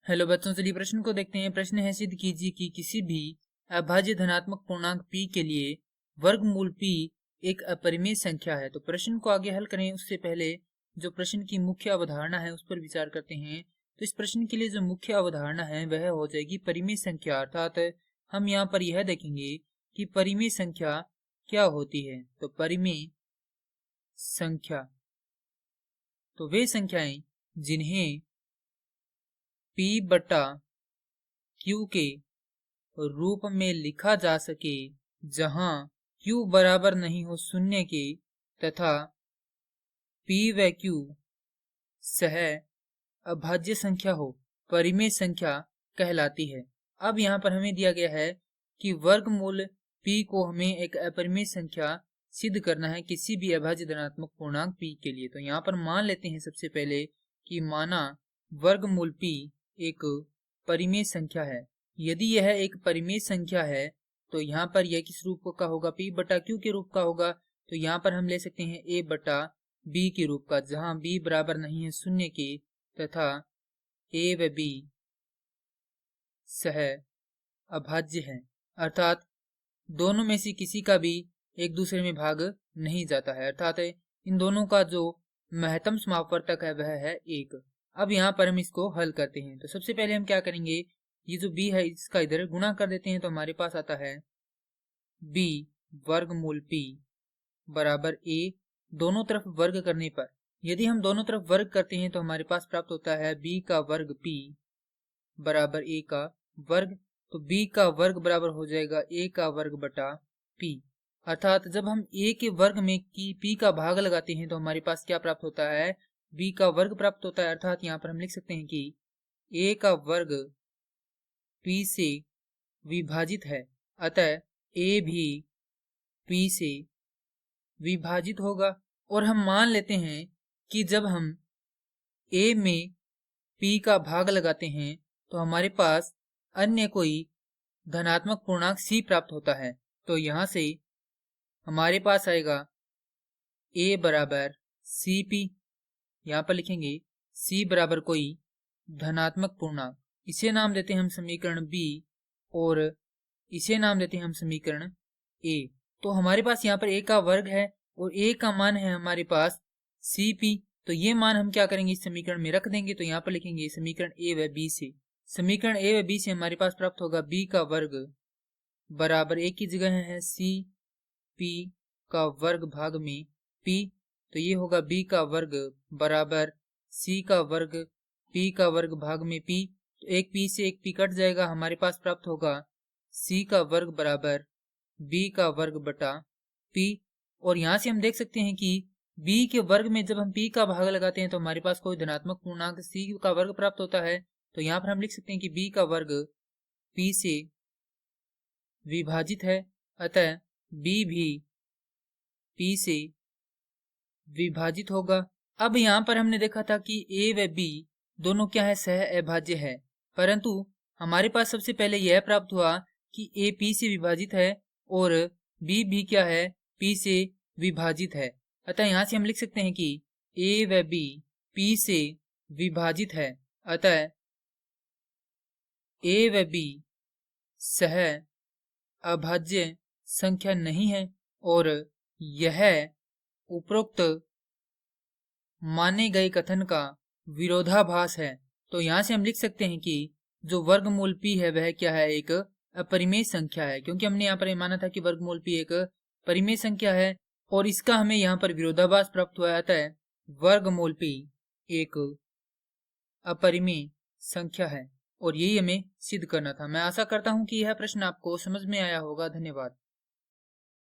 Hello बच्चों, चलिए प्रश्न को देखते हैं। प्रश्न है, सिद्ध कीजिए कि किसी भी अभाज्य धनात्मक पूर्णांक p के लिए वर्गमूल p एक अपरिमेय संख्या है। तो प्रश्न को आगे हल करें उससे पहले जो प्रश्न की मुख्य अवधारणा है उस पर विचार करते हैं। तो इस प्रश्न के लिए जो मुख्य अवधारणा है वह हो जाएगी परिमेय संख्या, अर्थात हम यहाँ पर यह देखेंगे कि परिमेय संख्या क्या होती है। तो परिमेय संख्या तो वे संख्याएं जिन्हें p बटा q के रूप में लिखा जा सके, जहां q बराबर नहीं हो शून्य के तथा p व q सह अभाज्य संख्या हो, परिमेय संख्या कहलाती है। अब यहाँ पर हमें दिया गया है कि वर्गमूल p को हमें एक अपरिमेय संख्या सिद्ध करना है किसी भी अभाज्य धनात्मक पूर्णांक p के लिए। तो यहाँ पर मान लेते हैं सबसे पहले कि माना वर्गमूल p एक परिमेय संख्या है। यदि यह एक परिमेय संख्या है तो यहाँ पर यह किस रूप का होगा, p बटा q के रूप का होगा। तो यहाँ पर हम ले सकते हैं a बटा b के रूप का, जहां b बराबर नहीं है शून्य के तथा a व b सह अभाज्य है, अर्थात दोनों में से किसी का भी एक दूसरे में भाग नहीं जाता है, अर्थात इन दोनों का जो महत्तम समापवर्तक है वह है 1। अब यहाँ पर हम इसको हल करते हैं। तो सबसे पहले हम क्या करेंगे, ये जो b है इसका इधर गुणा कर देते हैं। तो हमारे पास आता है b वर्गमूल p बराबर a, दोनों तरफ वर्ग करने पर यदि हम दोनों तरफ वर्ग करते हैं तो हमारे पास प्राप्त होता है b का वर्ग p बराबर a का वर्ग। तो b का वर्ग बराबर हो जाएगा a का वर्ग बटा p, अर्थात जब हम a के वर्ग में p का भाग लगाते हैं तो हमारे पास क्या प्राप्त होता है, b का वर्ग प्राप्त होता है। अर्थात यहाँ पर हम लिख सकते हैं कि a का वर्ग p से विभाजित है, अतः a भी p से विभाजित होगा। और हम मान लेते हैं कि जब हम a में p का भाग लगाते हैं तो हमारे पास अन्य कोई धनात्मक पूर्णांक c प्राप्त होता है। तो यहां से हमारे पास आएगा a बराबर cp, यहाँ पर लिखेंगे c बराबर कोई धनात्मक पूर्णांक, इसे नाम देते हैं हम समीकरण b और इसे नाम देते हैं हम समीकरण a। तो हमारे पास यहाँ पर a का वर्ग है और a का मान है हमारे पास cp। तो ये मान हम क्या करेंगे, इस समीकरण में रख देंगे। तो यहाँ पर लिखेंगे समीकरण a व b से, समीकरण a व b से हमारे पास प्राप्त होगा b का वर्ग बराबर a की जगह है cp का वर्ग भाग में p। तो ये होगा b का वर्ग बराबर c का वर्ग p का वर्ग भाग में p। तो एक p से एक p कट जाएगा, हमारे पास प्राप्त होगा c का वर्ग बराबर b का वर्ग बटा p। और यहाँ से हम देख सकते हैं कि b के वर्ग में जब हम p का भाग लगाते हैं तो हमारे पास कोई धनात्मक पूर्णांक c का वर्ग प्राप्त होता है। तो यहाँ पर हम लिख सकते हैं कि b का वर्ग p से विभाजित है, अतः b भी p से विभाजित होगा। अब यहाँ पर हमने देखा था कि a व b दोनों क्या है, सह अभाज्य है, परंतु हमारे पास सबसे पहले यह प्राप्त हुआ कि a p से विभाजित है और b भी क्या है, p से विभाजित है। अतः यहाँ से हम लिख सकते हैं कि a व b p से विभाजित है, अतः a व b सह अभाज्य संख्या नहीं है और यह उपरोक्त माने गए कथन का विरोधाभास है। तो यहाँ से हम लिख सकते हैं कि जो वर्गमूल p है वह क्या है, एक अपरिमेय संख्या है, क्योंकि हमने यहाँ पर माना था कि वर्गमूल p एक परिमेय संख्या है और इसका हमें यहाँ पर विरोधाभास प्राप्त हुआ है। अतः वर्गमूल p एक अपरिमेय संख्या है और यही हमें सिद्ध करना था। मैं आशा करता हूँ कि यह प्रश्न आपको समझ में आया होगा। धन्यवाद।